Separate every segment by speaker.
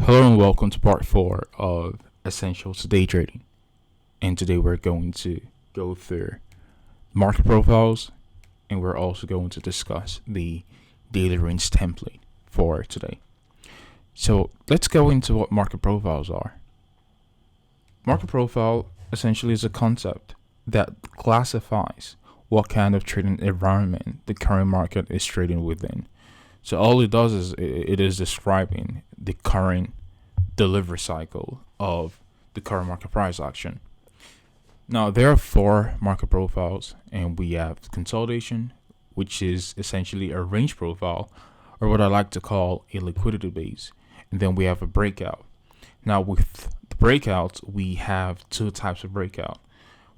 Speaker 1: Hello and welcome to part 4 of Essentials to Day Trading. And today we're going to go through market profiles, and we're also going to discuss the daily range template for today. So let's go into what market profiles are. Market profile essentially is a concept that classifies what kind of trading environment the current market is trading within. So all it does is it is describing the current delivery cycle of the current market price action. Now there are 4 market profiles, and we have consolidation, which is essentially a range profile, or what I like to call a liquidity base. And then we have a breakout. Now with the breakouts, we have 2 types of breakout.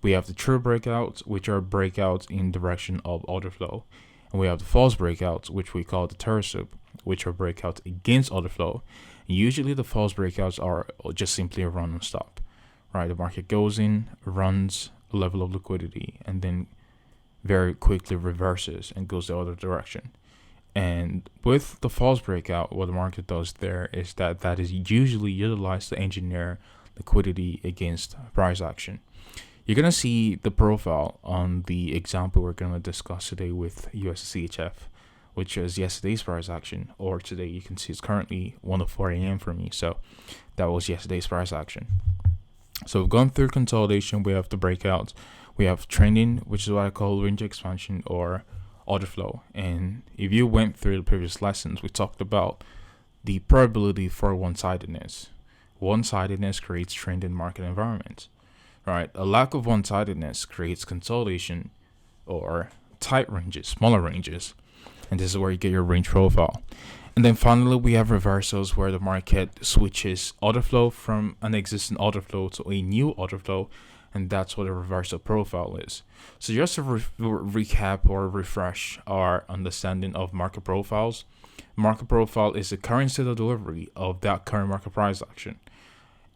Speaker 1: We have the true breakouts, which are breakouts in direction of order flow. And we have the false breakouts, which we call the terror soup, which are breakouts against order flow. And usually the false breakouts are just simply a run and stop, right? The market goes in, runs a level of liquidity, and then very quickly reverses and goes the other direction. And with the false breakout, what the market does there is that is usually utilized to engineer liquidity against price action. You're going to see the profile on the example we're going to discuss today with USCHF, which is yesterday's price action, or today you can see it's currently 1:04 a.m. for me. So that was yesterday's price action. So we've gone through consolidation, we have the breakouts, we have trending, which is what I call range expansion or order flow. And if you went through the previous lessons, we talked about the probability for one-sidedness. One-sidedness creates trend in market environments. Right, a lack of one-sidedness creates consolidation or tight ranges, smaller ranges, and this is where you get your range profile. And then finally, we have reversals where the market switches order flow from an existing order flow to a new order flow, and that's what a reversal profile is. So just to recap or refresh our understanding of market profiles, market profile is the current state of delivery of that current market price action.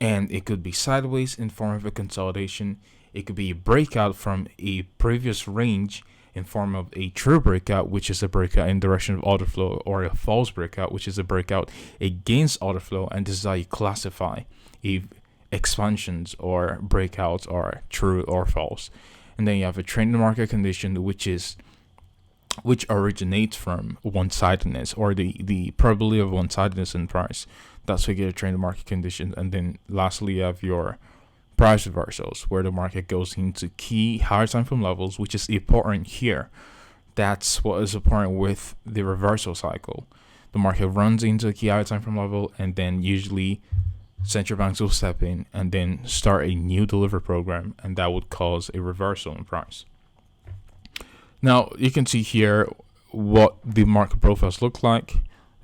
Speaker 1: And it could be sideways in form of a consolidation. It could be a breakout from a previous range in form of a true breakout, which is a breakout in direction of order flow, or a false breakout, which is a breakout against order flow. And this is how you classify if expansions or breakouts are true or false. And then you have a trending market condition, which originates from one-sidedness, or the probability of one-sidedness in price. That's where you get a trending market condition. And then lastly, you have your price reversals, where the market goes into key higher time frame levels, which is important here. That's what is important with the reversal cycle. The market runs into a key higher time frame level, and then usually central banks will step in and then start a new delivery program, and that would cause a reversal in price. Now you can see here what the market profiles look like.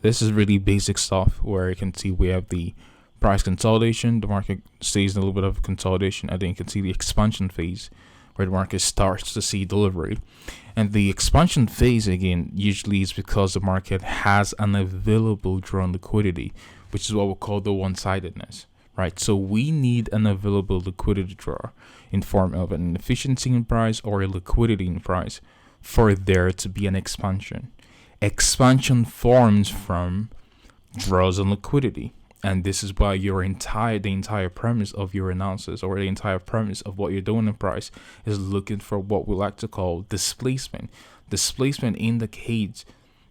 Speaker 1: This is really basic stuff, where you can see we have the price consolidation. The market stays in a little bit of consolidation, and then you can see the expansion phase, where the market starts to see delivery. And the expansion phase, again, usually is because the market has an available drawn liquidity, which is what we call the one-sidedness, right? So we need an available liquidity draw in form of an efficiency in price or a liquidity in price for there to be an expansion. Expansion forms from draws on liquidity. And this is why the entire premise of your analysis, or the entire premise of what you're doing in price, is looking for what we like to call displacement. Displacement indicates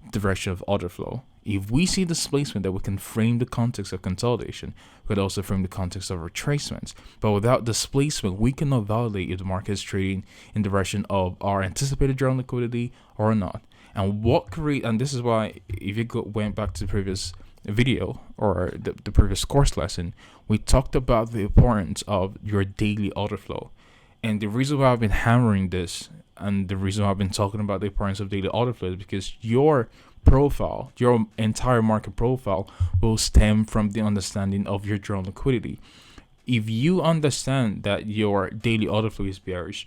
Speaker 1: direction of order flow. If we see displacement, that we can frame the context of consolidation. We could also frame the context of retracements. But without displacement, we cannot validate if the market is trading in direction of our anticipated drawn liquidity or not. And this is why, if you went back to the previous video or the previous course lesson, we talked about the importance of your daily order flow. And the reason why I've been hammering this, and the reason why I've been talking about the importance of daily order flow, is because your profile, your entire market profile, will stem from the understanding of your drawn liquidity. If you understand that your daily order flow is bearish,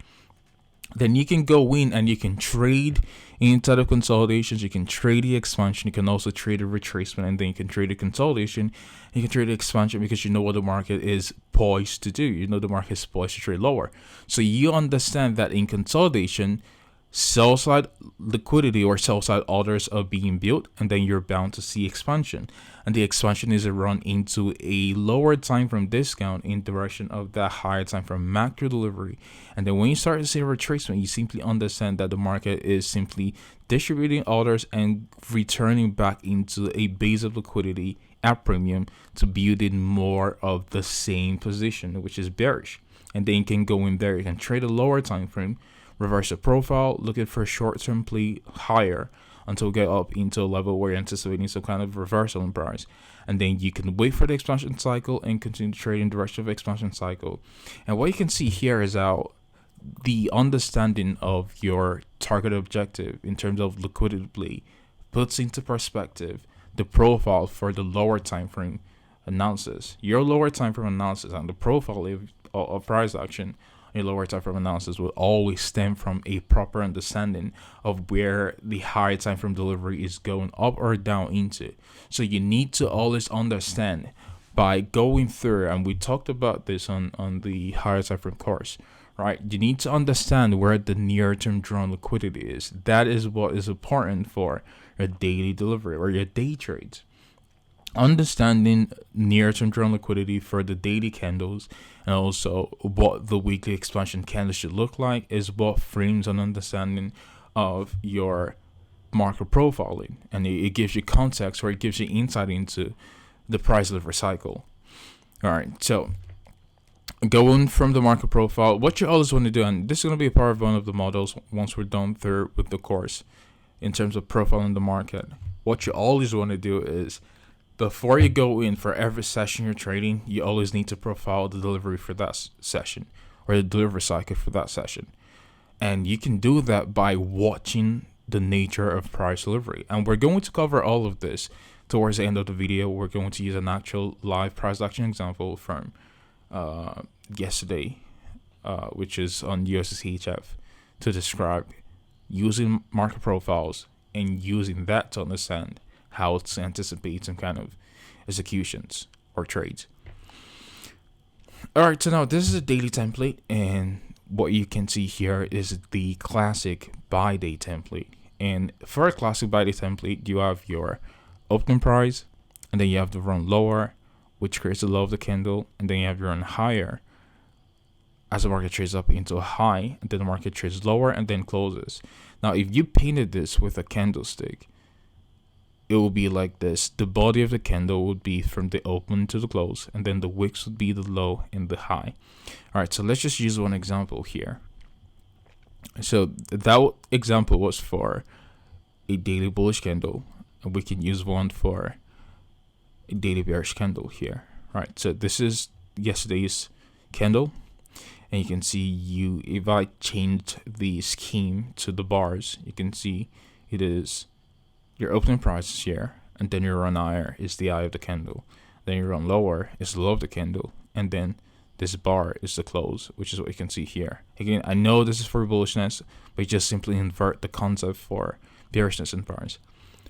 Speaker 1: then you can go in and you can trade inside of consolidations. You can trade the expansion. You can also trade a retracement, and then you can trade a consolidation. You can trade the expansion because you know what the market is poised to do. You know the market is poised to trade lower. So you understand that in consolidation, sell side liquidity or sell side orders are being built, and then you're bound to see expansion. And the expansion is a run into a lower time frame discount in direction of that higher time frame macro delivery. And then when you start to see a retracement, you simply understand that the market is simply distributing orders and returning back into a base of liquidity at premium to build in more of the same position, which is bearish. And then you can go in there, you can trade a lower time frame, reverse the profile, looking for a short-term play higher until we get up into a level where you're anticipating some kind of reversal in price. And then you can wait for the expansion cycle and continue to trade in the direction of expansion cycle. And what you can see here is how the understanding of your target objective in terms of liquidity play puts into perspective the profile for the lower time frame analysis. Your lower time frame analysis and the profile of price action, a lower time frame analysis will always stem from a proper understanding of where the higher time frame delivery is going up or down into. So you need to always understand by going through, and we talked about this on the higher time frame course, right? You need to understand where the near term drawn liquidity is. That is what is important for your daily delivery or your day trades. Understanding near-term drawn liquidity for the daily candles and also what the weekly expansion candle should look like is what frames an understanding of your market profiling, and it gives you context or it gives you insight into the price delivery cycle. All right, so going from the market profile, what you always want to do, and this is going to be a part of one of the models once we're done through with the course in terms of profiling the market, what you always want to do is before you go in for every session you're trading, you always need to profile the delivery for that session or the delivery cycle for that session. And you can do that by watching the nature of price delivery. And we're going to cover all of this towards the end of the video. We're going to use an actual live price action example from yesterday, which is on USDCHF, to describe using market profiles and using that to understand how to anticipate some kind of executions or trades. All right, so now this is a daily template, and what you can see here is the classic buy day template. And for a classic buy day template, you have your opening price, and then you have the run lower, which creates the low of the candle, and then you have your run higher as the market trades up into a high, and then the market trades lower and then closes. Now, if you painted this with a candlestick, it will be like this. The body of the candle would be from the open to the close, and then the wicks would be the low and the high. All right, so let's just use one example here. So that example was for a daily bullish candle, and we can use one for a daily bearish candle here. All right, so this is yesterday's candle, and you can see if I changed the scheme to the bars, you can see it is your opening price is here, and then your run higher is the eye of the candle, then your run lower is the low of the candle, and then this bar is the close, which is what you can see here. Again, I know this is for bullishness, but you just simply invert the concept for bearishness in price.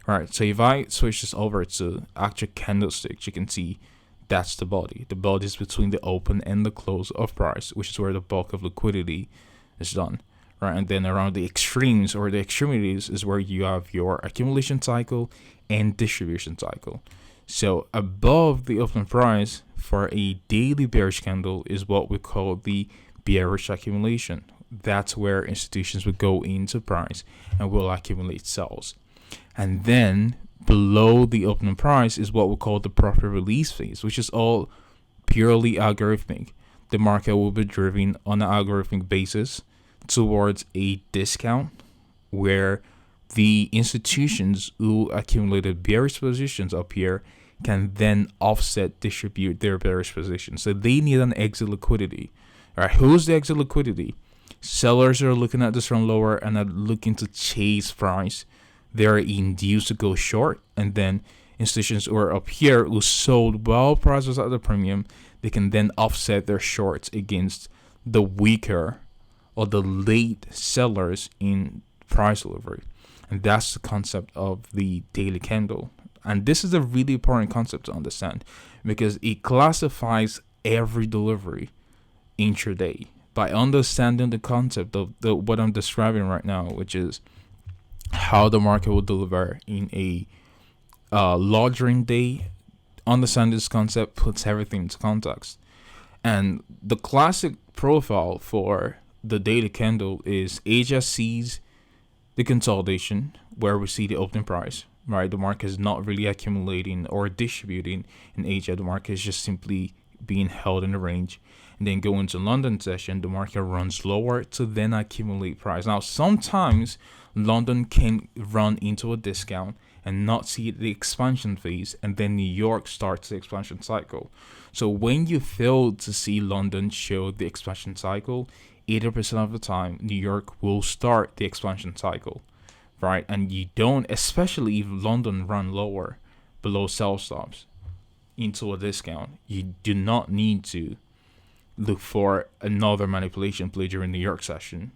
Speaker 1: All right, so if I switch this over to actual candlesticks, you can see that's the body. The body is between the open and the close of price, which is where the bulk of liquidity is done. Right, and then around the extremes or the extremities is where you have your accumulation cycle and distribution cycle. So above the open price for a daily bearish candle is what we call the bearish accumulation. That's where institutions would go into price and will accumulate sells. And then below the opening price is what we call the profit release phase, which is all purely algorithmic. The market will be driven on an algorithmic basis towards a discount where the institutions who accumulated bearish positions up here can then distribute their bearish positions. So they need an exit liquidity. All right, who's the exit liquidity? Sellers are looking at this run lower and are looking to chase price. They're induced to go short, and then institutions who are up here who sold while price was at the premium, they can then offset their shorts against the weaker or the late sellers in price delivery. And that's the concept of the daily candle. And this is a really important concept to understand because it classifies every delivery intraday. by understanding the concept of what I'm describing right now, which is how the market will deliver in a larger day. Understanding this concept puts everything into context. And the classic profile for the daily candle is Asia sees the consolidation where we see the opening price, right? The market is not really accumulating or distributing in Asia. The market is just simply being held in the range. And then go into London session, the market runs lower to then accumulate price. Now, sometimes London can run into a discount and not see the expansion phase, and then New York starts the expansion cycle. So when you fail to see London show the expansion cycle, 80% of the time, New York will start the expansion cycle, right? And you don't, especially if London run lower, below sell stops, into a discount, you do not need to look for another manipulation play during New York session,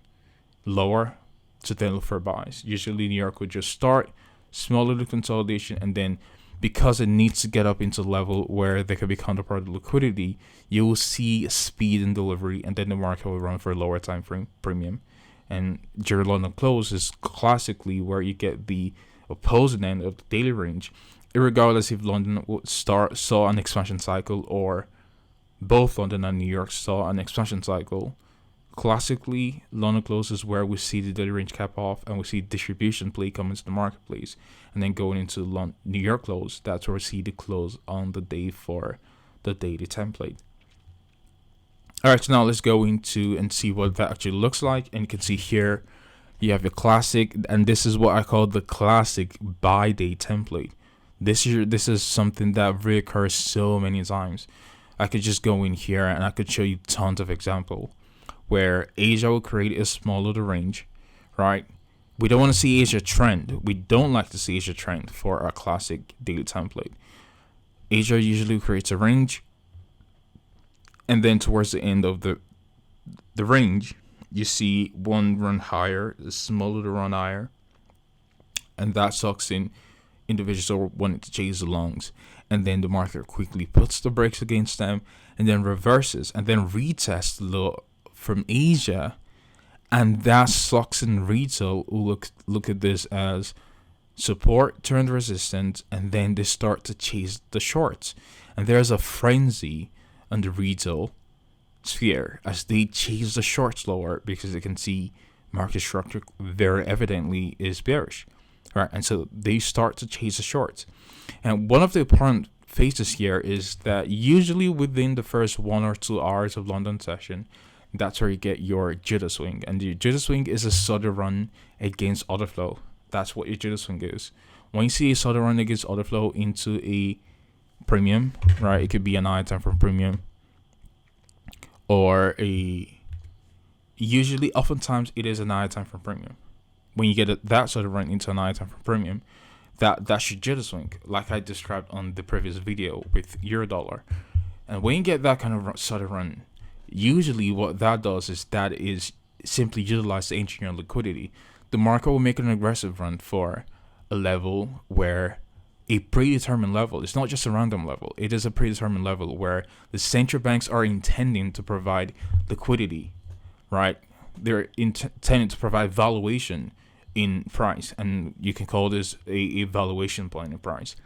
Speaker 1: lower to then look for buys. Usually New York would just start small little consolidation, and then because it needs to get up into a level where there could be counterparty liquidity, you will see speed in delivery, and then the market will run for a lower time frame premium. And during London close is classically where you get the opposing end of the daily range, regardless if London saw an expansion cycle or both London and New York saw an expansion cycle. Classically, London close is where we see the daily range cap off and we see distribution play come into the marketplace. And then going into New York close, that's where we see the close on the day for the daily template. All right, so now let's go into and see what that actually looks like. And you can see here, you have the classic, and this is what I call the classic buy day template. This is something that reoccurs so many times. I could just go in here and I could show you tons of examples where Asia will create a small little range, right? We don't want to see Asia trend. We don't like to see Asia trend for our classic daily template. Asia usually creates a range, and then towards the end of the range, you see one run higher, a small little run higher, and that sucks in individuals are wanting to chase the longs, and then the market quickly puts the brakes against them, and then reverses, and then retests the low from Asia, and that sucks in retail. Look at this as support turned resistance, and then they start to chase the shorts, and there's a frenzy on the retail sphere as they chase the shorts lower because they can see market structure very evidently is bearish, right? And so they start to chase the shorts. And one of the important phases here is that usually within the first 1 or 2 hours of London session, that's where you get your jitter swing. And the jitter swing is a sudden run against order flow. That's what your jitter swing is. When you see a sudden run against order flow into a premium, right? It could be an item from premium or oftentimes it is an item from premium. When you get that sort of run into an item from premium, that's your jitter swing, like I described on the previous video with Eurodollar. And when you get that kind of sort of run, usually what that does is that is simply utilize the engineer liquidity. The market will make an aggressive run for a level where a predetermined level, it's not just a random level, it is a predetermined level where the central banks are intending to provide liquidity, right? They're intending to provide valuation in price, and you can call this a valuation point in price,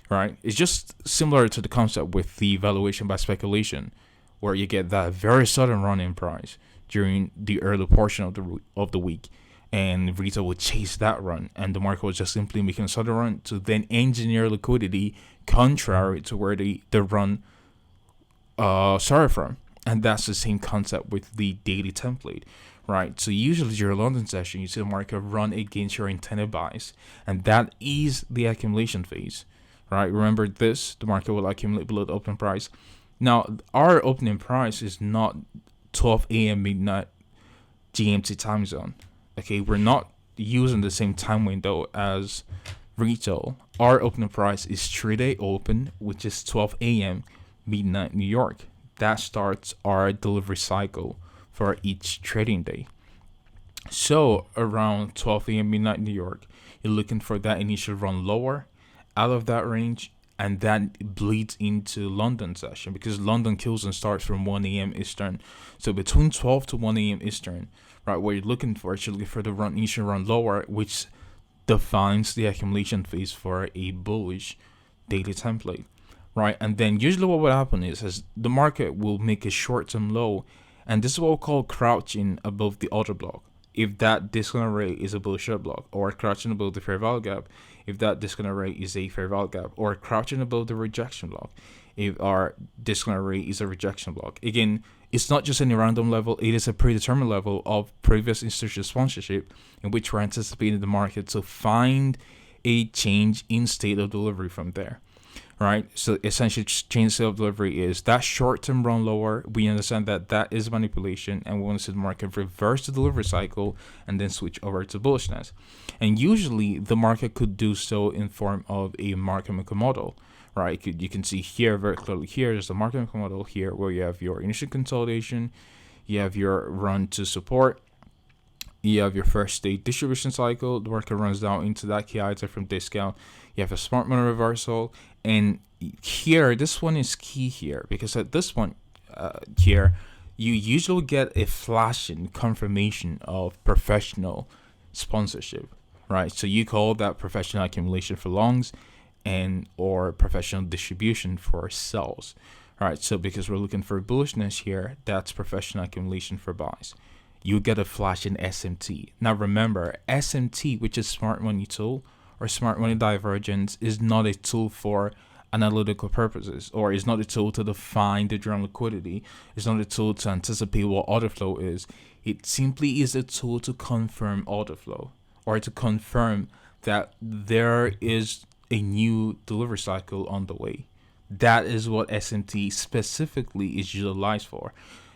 Speaker 1: right? It's just similar to the concept with the valuation by speculation, where you get that very sudden run in price during the early portion of the week, and retail would chase that run, and the market was just simply making a sudden run to then engineer liquidity contrary to where the run started from. And that's the same concept with the daily template, right? So usually during a London session, you see the market run against your intended buys, and that is the accumulation phase, right? Remember this, the market will accumulate below the opening price. Now, our opening price is not 12 a.m. midnight GMT time zone. Okay, we're not using the same time window as retail. Our opening price is 3-day open, which is 12 a.m. midnight New York. That starts our delivery cycle for each trading day. So around 12 a.m. midnight New York, you're looking for that initial run lower out of that range, and that bleeds into London session, because London closing starts from 1 a.m. Eastern. So between 12 to 1 a.m. Eastern, right, what you're looking for is you're looking for the run initial run lower, which defines the accumulation phase for a bullish daily template, right? And then usually what will happen is the market will make a short-term low, and this is what we call crouching above the order block. If that discount rate is a bullish short block, or crouching above the fair value gap, if that discount rate is a fair value gap, or crouching above the rejection block, if our discount rate is a rejection block. Again, it's not just any random level, it is a predetermined level of previous institutional sponsorship in which we're anticipating the market to find a change in state of delivery from there. Right, so essentially, change state of delivery is that short-term run lower. We understand that that is manipulation, and we want to see the market reverse the delivery cycle and then switch over to bullishness. And usually, the market could do so in form of a market maker model. Right, you can see here very clearly. Here, there's a market maker model here where you have your initial consolidation, you have your run to support, you have your first state distribution cycle. The market runs down into that key item from discount. You have a smart money reversal, and here this one is key here, because at this one here you usually get a flashing confirmation of professional sponsorship, right? So you call that professional accumulation for longs and or professional distribution for sells. All right, so because we're looking for bullishness here, that's professional accumulation for buys. You get a flash in SMT. Now remember, SMT, which is smart money tool or smart money divergence, is not a tool for analytical purposes, or is not a tool to define the general liquidity. It's not a tool to anticipate what order flow is. It simply is a tool to confirm order flow, or to confirm that there is a new delivery cycle on the way. That is what SMT specifically is utilized for.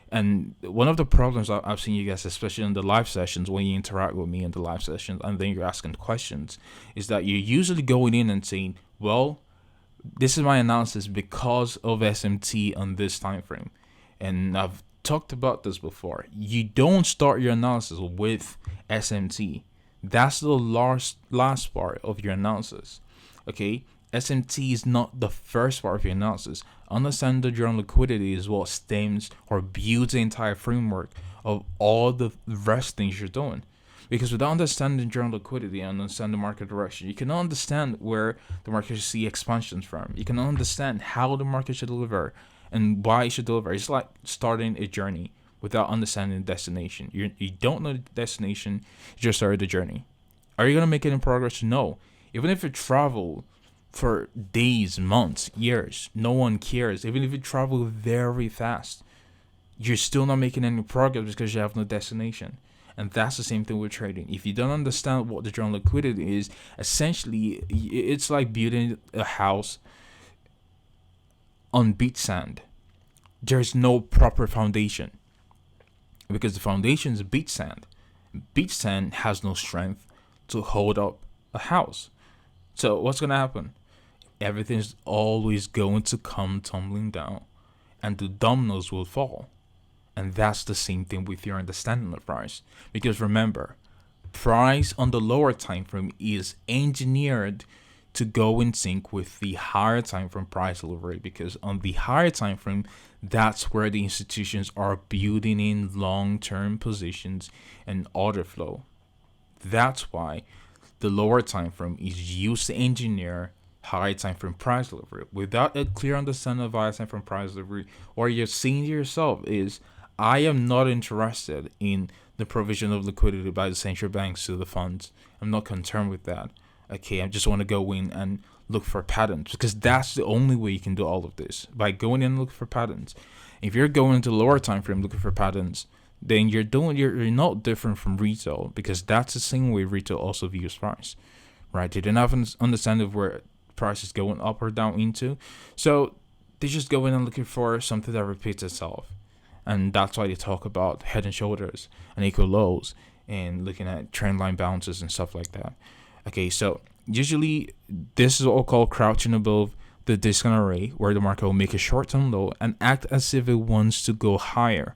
Speaker 1: And one of the problems I've seen you guys, especially in the live sessions, when you interact with me in the live sessions and then you're asking questions, is that you're usually going in and saying, well, this is my analysis because of SMT on this time frame. And I've talked about this before. You don't start your analysis with SMT. That's the last part of your analysis. Okay? SMT is not the first part of your analysis. Understand the general liquidity is what stems or builds the entire framework of all the rest things you're doing. Because without understanding general liquidity and understanding the market direction, you cannot understand where the market should see expansions from. You cannot understand how the market should deliver and why it should deliver. It's like starting a journey without understanding the destination. You don't know the destination, you just started the journey. Are you going to make any progress? No. Even if you travel for days, months, years, no one cares. Even if you travel very fast, you're still not making any progress because you have no destination. And that's the same thing with trading. If you don't understand what the general liquidity is, essentially it's like building a house on beach sand. There's no proper foundation because the foundation is beach sand. Beach sand has no strength to hold up a house. So what's going to happen? Everything's always going to come tumbling down and the dominoes will fall. And that's the same thing with your understanding of price. Because remember, price on the lower time frame is engineered to go in sync with the higher time frame price delivery. Because on the higher time frame, that's where the institutions are building in long-term positions and order flow. That's why the lower time frame is used to engineer high time frame price delivery. Without a clear understanding of high time frame price delivery, what you're saying to yourself is, I am not interested in the provision of liquidity by the central banks to the funds. I'm not concerned with that. Okay, I just want to go in and look for patterns because that's the only way you can do all of this, by going in and looking for patterns. If you're going into lower time frame looking for patterns, then you're not different from retail, because that's the same way retail also views price, right? They don't have an understanding of where price is going up or down into, so they just go in and looking for something that repeats itself. And that's why they talk about head and shoulders and equal lows and looking at trend line bounces and stuff like that. Okay, so usually this is what we call crouching above the discount array, where the market will make a short-term low and act as if it wants to go higher.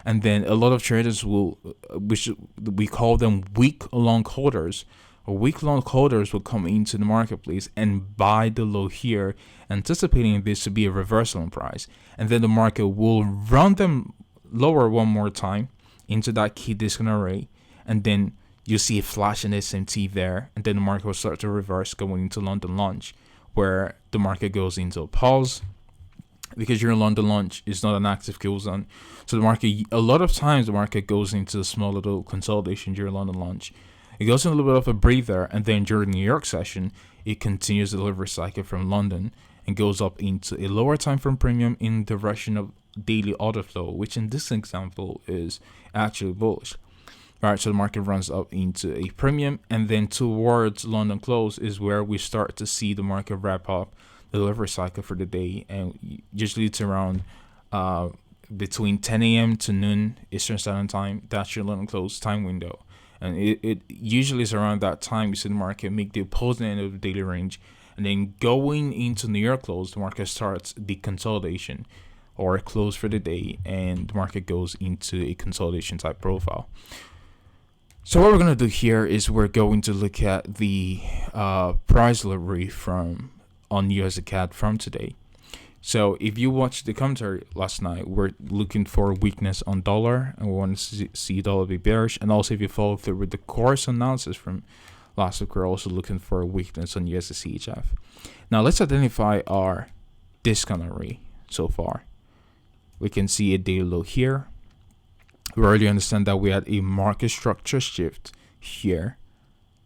Speaker 1: And then a lot of traders will, we call them weak long holders, week long holders will come into the marketplace and buy the low here, anticipating this to be a reversal in price, and then the market will run them lower one more time into that key discount array, and then you see a flash in SMT there, and then the market will start to reverse going into London launch, where the market goes into a pause, because your London launch is not an active kill zone. So the market, a lot of times the market goes into a small little consolidation during London launch. It goes in a little bit of a breather, and then during the New York session, it continues the delivery cycle from London and goes up into a lower time frame premium in the direction of daily order flow, which in this example is actually bullish. All right, so the market runs up into a premium, and then towards London close is where we start to see the market wrap up the delivery cycle for the day, and usually it's around between 10 a.m. to noon Eastern Standard Time. That's your London close time window, and it usually is around that time you see the market make the opposing end of the daily range, and then going into New York close, the market starts the consolidation or close for the day, and the market goes into a consolidation type profile. So what we're going to do here is we're going to look at the price delivery on USD CAD from today. So if you watched the commentary last night, we're looking for weakness on dollar, and we want to see dollar be bearish. And also if you follow through with the course analysis from last week, we're also looking for a weakness on USD CHF. Now let's identify our discount array so far. We can see a daily low here. We already understand that we had a market structure shift here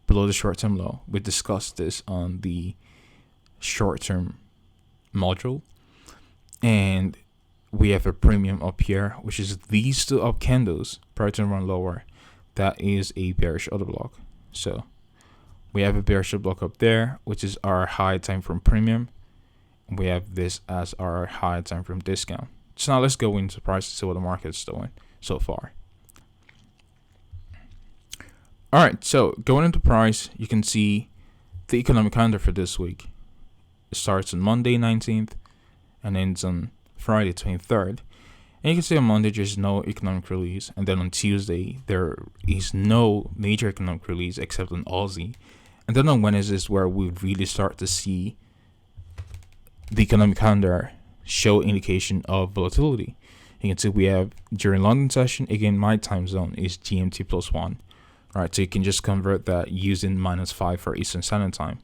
Speaker 1: below the short-term low. We discussed this on the short-term module, and we have a premium up here, which is these two up candles prior to run lower. That is a bearish order block. So we have a bearish order block up there, which is our high time frame premium. We have this as our high time frame discount. So now let's go into price to see what the market's doing so far. All right, so going into price, you can see the economic calendar for this week. It starts on Monday 19th and ends on Friday 23rd. And you can see on Monday there's no economic release, and then on Tuesday there is no major economic release except on Aussie. And then on Wednesday is where we really start to see the economic calendar show indication of volatility. You can see we have during London session, again, my time zone is GMT +1. Right, so you can just convert that using -5 for Eastern Standard Time.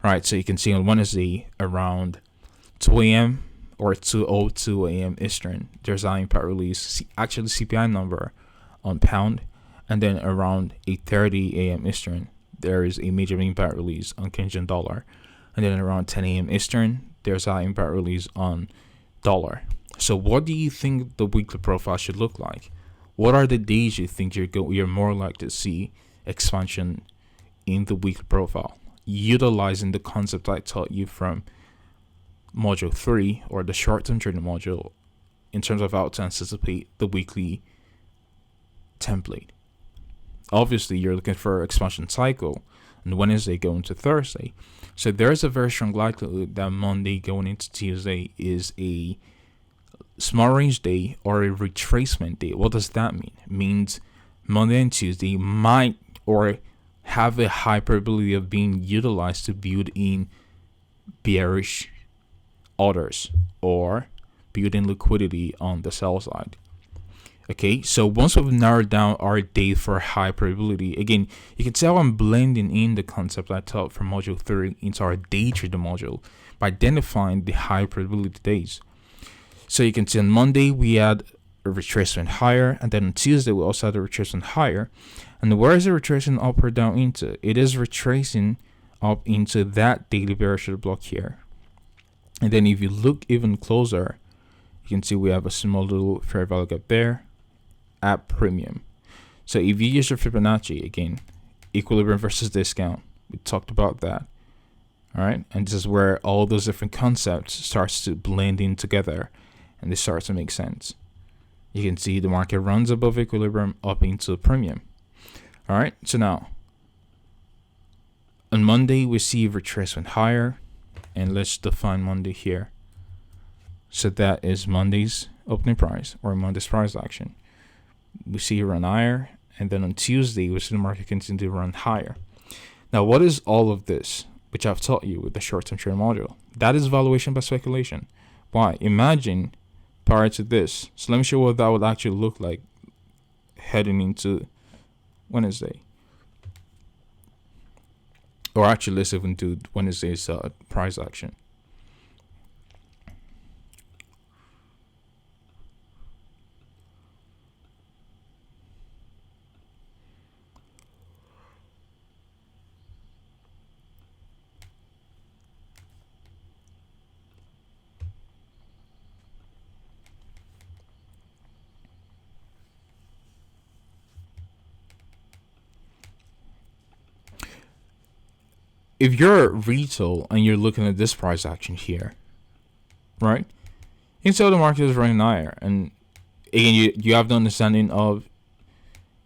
Speaker 1: Right, so you can see on Wednesday around 2 a.m. or 2:02 a.m. Eastern, there's an impact release, actually CPI number on pound, and then around 8:30 a.m. Eastern, there is a major impact release on Canadian dollar, and then around 10 a.m. Eastern, there's an impact release on dollar. So what do you think the weekly profile should look like? What are the days you think you're more likely to see expansion in the weekly profile, utilizing the concept I taught you from module 3 or the short-term trading module in terms of how to anticipate the weekly template? Obviously, you're looking for expansion cycle on Wednesday going to Thursday. So there's a very strong likelihood that Monday going into Tuesday is a small range day or a retracement day. What does that mean? It means Monday and Tuesday might or have a high probability of being utilized to build in bearish orders or build in liquidity on the sell side. Okay, so once we've narrowed down our day for high probability, again, you can tell I'm blending in the concept I taught from module 3 into our day trading module by identifying the high probability days. So you can see on Monday we had a retracement higher, and then on Tuesday we also had a retracement higher. And where is it retracing up or down into? It is retracing up into that daily bearish block here. And then if you look even closer, you can see we have a small little fair value gap there at premium. So if you use your Fibonacci, again, equilibrium versus discount, we talked about that. All right, and this is where all those different concepts starts to blend in together, and they start to make sense. You can see the market runs above equilibrium up into premium. All right, so now on Monday we see retracement higher, and let's define Monday here. So that is Monday's opening price or Monday's price action. We see it run higher, and then on Tuesday we see the market continue to run higher. Now, what is all of this, which I've taught you with the short-term trade module? That is valuation by speculation. Why? Imagine prior to this. So let me show you what that would actually look like heading into Wednesday. Or actually, let's even do Wednesday's price action. If you're retail and you're looking at this price action here, right? You can tell the market is running higher, and again, you have the understanding of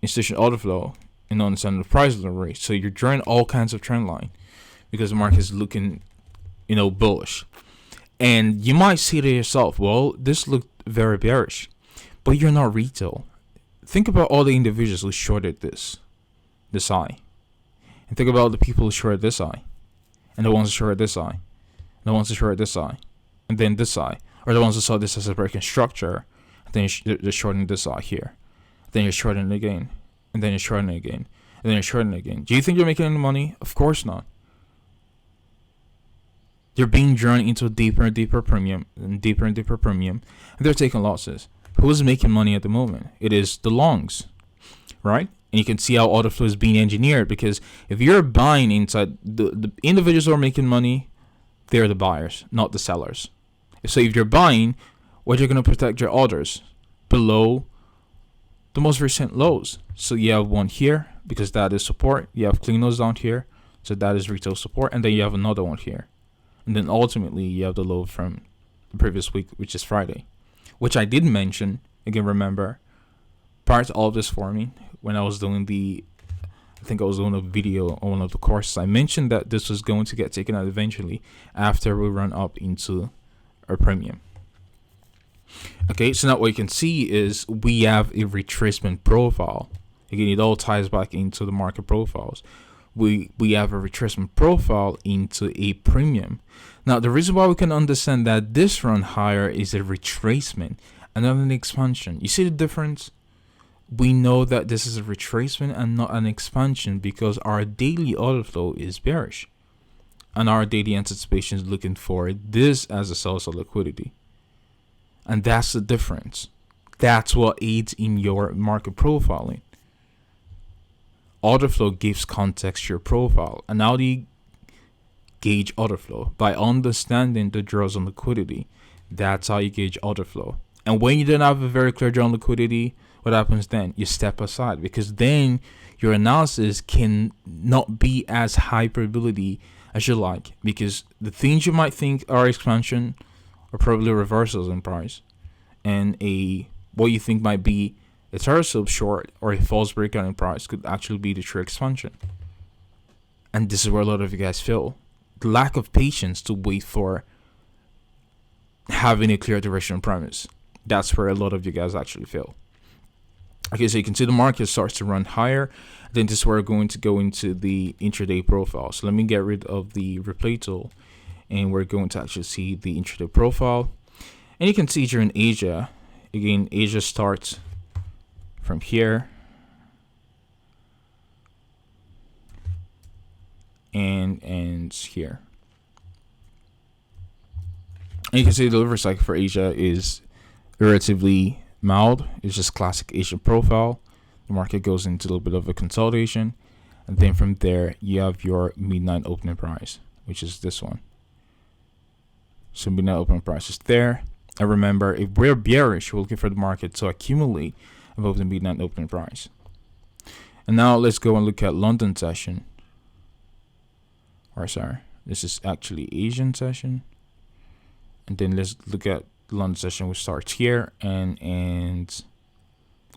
Speaker 1: institutional order flow and the understanding of price delivery. So you're drawing all kinds of trend line because the market is looking, bullish. And you might say to yourself, well, this looked very bearish, but you're not retail. Think about all the individuals who shorted this high. And think about the people who shorted this eye, and the ones who shorted this eye, and the ones who shorted this eye, and then this eye, or the ones who saw this as a breaking structure, and then you're shorting this eye here, then you're shorting it again, and then you're shorting it again, and then you're shorting it again. Do you think you're making any money? Of course not. You're being drawn into a deeper and deeper premium, and deeper and deeper premium, and they're taking losses. Who's making money at the moment? It is the longs, right? And you can see how order flow is being engineered, because if you're buying inside, the individuals who are making money, they're the buyers, not the sellers. So if you're buying, what you're going to protect your orders below the most recent lows. So you have one here because that is support. You have clean nose down here, so that is retail support, and then you have another one here. And then ultimately you have the low from the previous week, which is Friday, which I did mention. Again, remember, prior to all of this forming, when I was doing I think I was doing a video on one of the courses, I mentioned that this was going to get taken out eventually after we run up into our premium. Okay, so now what you can see is we have a retracement profile. Again, it all ties back into the market profiles. We have a retracement profile into a premium. Now, the reason why we can understand that this run higher is a retracement and not an expansion. You see the difference? We know that this is a retracement and not an expansion because our daily order flow is bearish, and our daily anticipation is looking for this as a source of liquidity. And that's the difference. That's what aids in your market profiling. Order flow gives context to your profile. And how do you gauge order flow? By understanding the draws on liquidity. That's how you gauge order flow. And when you don't have a very clear draw on liquidity, what happens then? You step aside, because then your analysis can not be as high probability as you like, because the things you might think are expansion are probably reversals in price, and what you think might be a Terra-sub short or a false breakout in price could actually be the true expansion. And this is where a lot of you guys feel the lack of patience to wait for having a clear direction premise. That's where a lot of you guys actually feel. Okay, so you can see the market starts to run higher. Then this is where we're going to go into the intraday profile. So let me get rid of the replay tool, and we're going to actually see the intraday profile. And you can see during Asia, again, Asia starts from here and ends here. And you can see the delivery cycle for Asia is relatively mild. It's just classic Asian profile. The market goes into a little bit of a consolidation, and then from there you have your midnight opening price, which is this one. So midnight opening price is there. And remember, if we're bearish, we're looking for the market to accumulate above the midnight opening price. And now let's go and look at London session. Or sorry, this is actually Asian session. And then let's look at London session, which starts here and ends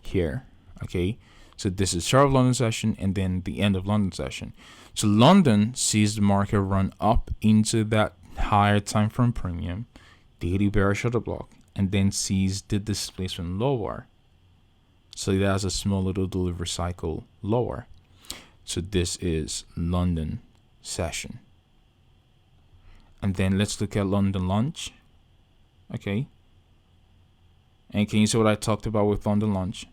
Speaker 1: here. Okay, so this is start of London session and then the end of London session. So London sees the market run up into that higher time frame premium, daily bearish order block, and then sees the displacement lower. So it has a small little delivery cycle lower. So this is London session. And then let's look at London lunch. Okay. And can you see what I talked about with London lunch?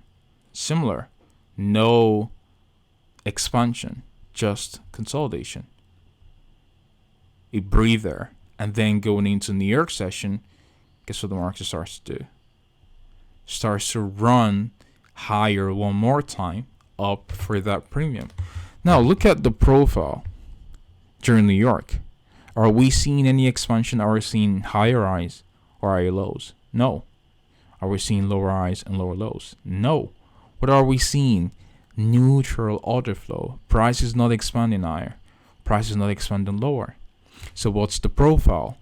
Speaker 1: Similar. No expansion, just consolidation. A breather. And then going into New York session, guess what the market starts to do? Starts to run higher one more time up for that premium. Now look at the profile during New York. Are we seeing any expansion? Are we seeing higher highs or higher lows? No. Are we seeing lower highs and lower lows? No. What are we seeing? Neutral order flow. Price is not expanding higher. Price is not expanding lower. So what's the profile?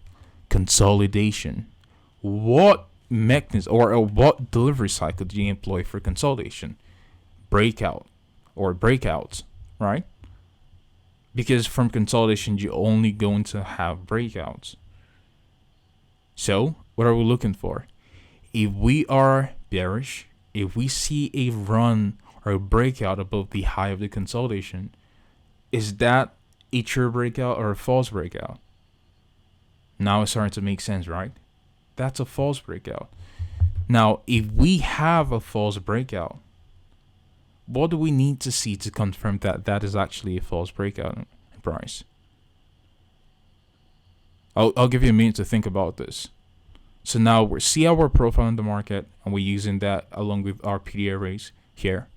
Speaker 1: Consolidation. What mechanism or what delivery cycle do you employ for consolidation? Breakout or breakouts, right? Because from consolidation, you're only going to have breakouts. So what are we looking for? If we are bearish, if we see a run or a breakout above the high of the consolidation, is that a true breakout or a false breakout? Now it's starting to make sense, right? That's a false breakout. Now, if we have a false breakout, what do we need to see to confirm that that is actually a false breakout in price? I'll give you a minute to think about this. So now we see our profile in the market, and we're using that along with our PD arrays here.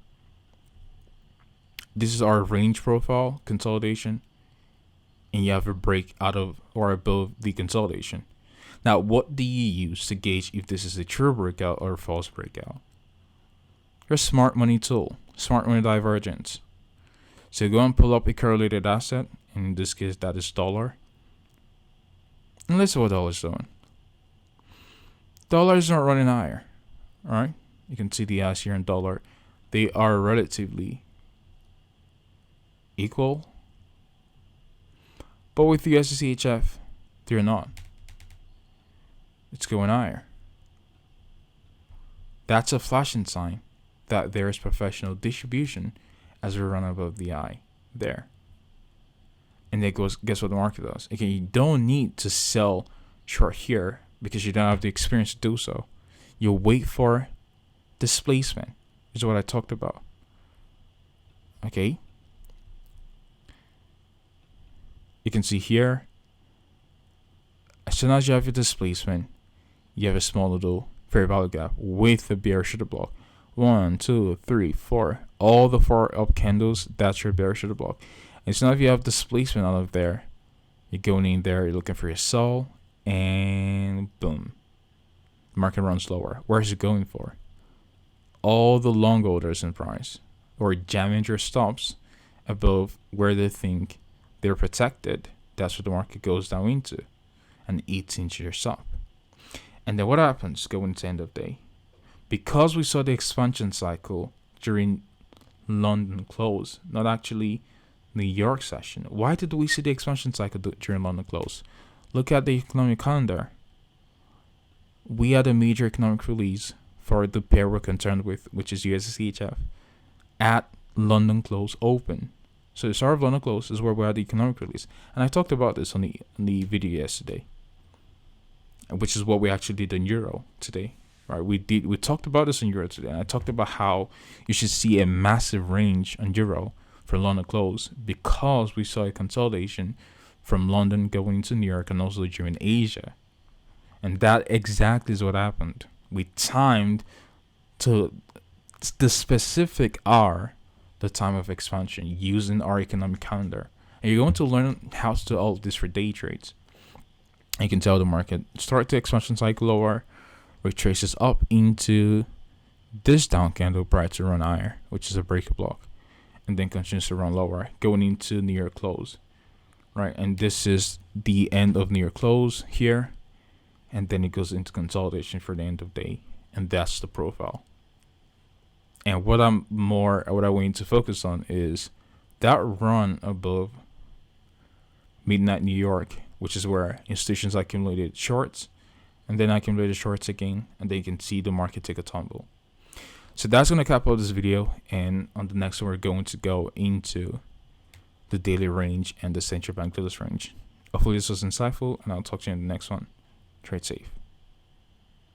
Speaker 1: This is our range profile consolidation, and you have a break out of or above the consolidation. Now, what do you use to gauge if this is a true breakout or a false breakout? Your smart money tool, smart money divergence. So go and pull up a correlated asset. In this case, that is dollar. And let's see what dollar is doing. Dollar is not running higher. All right. You can see the ass here in dollar. They are relatively equal. But with the USD/CHF, they're not. It's going higher. That's a flashing sign that there is professional distribution as we run above the eye there. And then guess what the market does? Okay, you don't need to sell short here because you don't have the experience to do so. You wait for displacement, is what I talked about. Okay. You can see here, as soon as you have your displacement, you have a small little fair value gap with the bearish order block. 1, 2, 3, 4. All the 4 up candles, that's your bearish order block. And so now if you have displacement out of there, you're going in there, you're looking for your sell, and boom. Market runs lower. Where is it going for? All the long orders in price, or jamming your stops above where they think they're protected. That's what the market goes down into and eats into your stop. And then what happens going to end of day? Because we saw the expansion cycle during London close, not actually New York session. Why did we see the expansion cycle during London close? Look at the economic calendar. We had a major economic release for the pair we're concerned with, which is USD/CHF, at London close open. So the start of London close is where we had the economic release. And I talked about this on the video yesterday, which is what we actually did in Euro today. Right, we talked about this in Euro today, and I talked about how you should see a massive range on Euro for London close because we saw a consolidation from London going to New York and also during Asia, and that exactly is what happened. We timed to the specific hour the time of expansion using our economic calendar, and you're going to learn how to do all of this for day trades. And you can tell the market start the expansion cycle lower, retraces up into this down candle prior to run higher, which is a breaker block, and then continues to run lower going into New York close, right? And this is the end of New York close here, and then it goes into consolidation for the end of day, and that's the profile. And what I want you to focus on is that run above midnight New York, which is where institutions accumulated shorts, and then accumulated shorts again, and then you can see the market take a tumble. So that's going to cap out this video, and on the next one we're going to go into the daily range and the central bank dollars range. Hopefully this was insightful, and I'll talk to you in the next one. Trade safe.